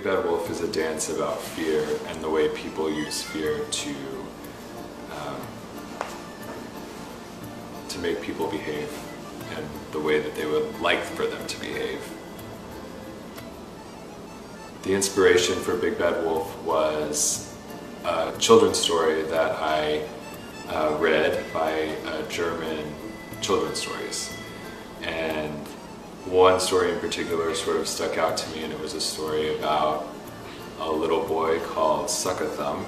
Big Bad Wolf is a dance about fear and the way people use fear to make people behave and the way that they would like for them to behave. The inspiration for Big Bad Wolf was a children's story that I read by German children's stories. And one story in particular sort of stuck out to me, and it was a story about a little boy called Suck-a-Thumb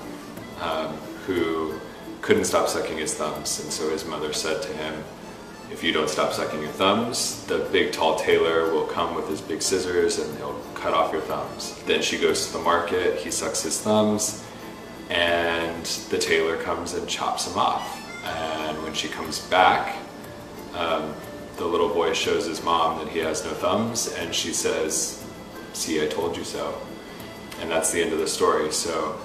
who couldn't stop sucking his thumbs, and so his mother said to him, if you don't stop sucking your thumbs, the big tall tailor will come with his big scissors and he'll cut off your thumbs. Then she goes to the market, he sucks his thumbs, and the tailor comes and chops him off. And when she comes back, the little boy shows his mom that he has no thumbs, and she says, see, I told you so. And that's the end of the story. So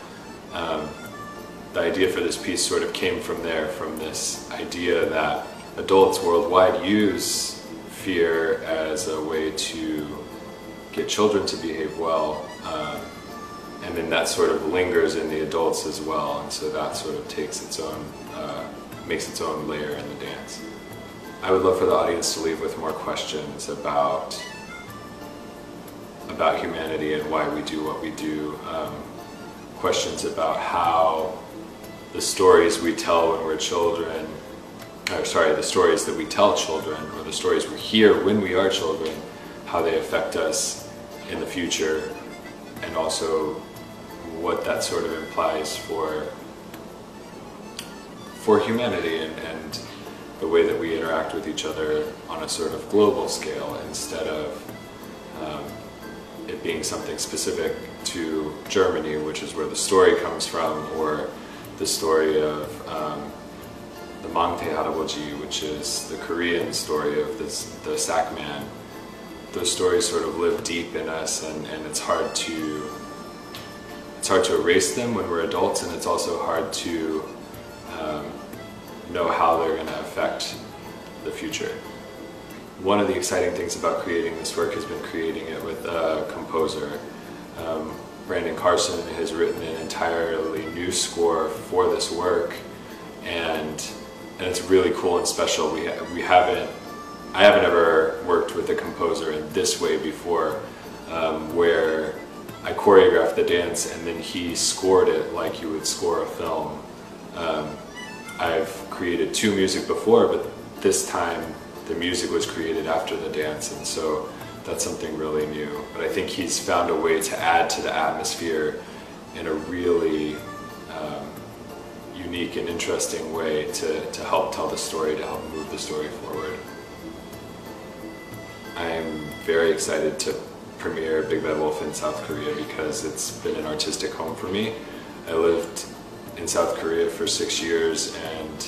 the idea for this piece sort of came from there, from this idea that adults worldwide use fear as a way to get children to behave well, and then that sort of lingers in the adults as well, and so that sort of takes its own, makes its own layer in the dance. I would love for the audience to leave with more questions about humanity and why we do what we do. Questions about how the stories we tell when we're children, the stories that we tell children, or the stories we hear when we are children, how they affect us in the future, and also what that sort of implies for humanity and the way that we interact with each other on a sort of global scale, instead of it being something specific to Germany, which is where the story comes from, or the story of the Mangte Haraboji, which is the Korean story of the sack man. Those stories sort of live deep in us, and it's hard to erase them when we're adults, and it's also hard to know how they're going to affect the future. One of the exciting things about creating this work has been creating it with a composer. Brandon Carson has written an entirely new score for this work, and it's really cool and special. I haven't ever worked with a composer in this way before, where I choreographed the dance and then he scored it like you would score a film. I've created 2 music before, but this time the music was created after the dance, and so that's something really new. But I think he's found a way to add to the atmosphere in a really unique and interesting way to help tell the story, to help move the story forward. I'm very excited to premiere Big Bad Wolf in South Korea because it's been an artistic home for me. I lived in South Korea for 6 years, and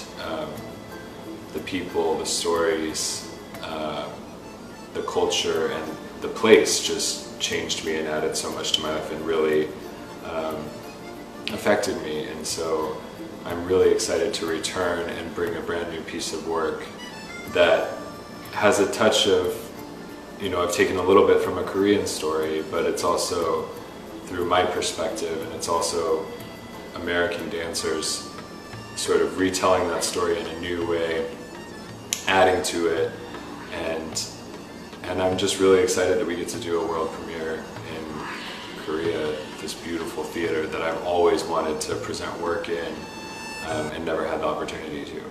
the people, the stories, the culture, and the place just changed me and added so much to my life and really affected me. And so I'm really excited to return and bring a brand new piece of work that has a touch of, I've taken a little bit from a Korean story, but it's also through my perspective, and it's also American dancers sort of retelling that story in a new way, adding to it, and I'm just really excited that we get to do a world premiere in Korea, this beautiful theater that I've always wanted to present work in, and never had the opportunity to.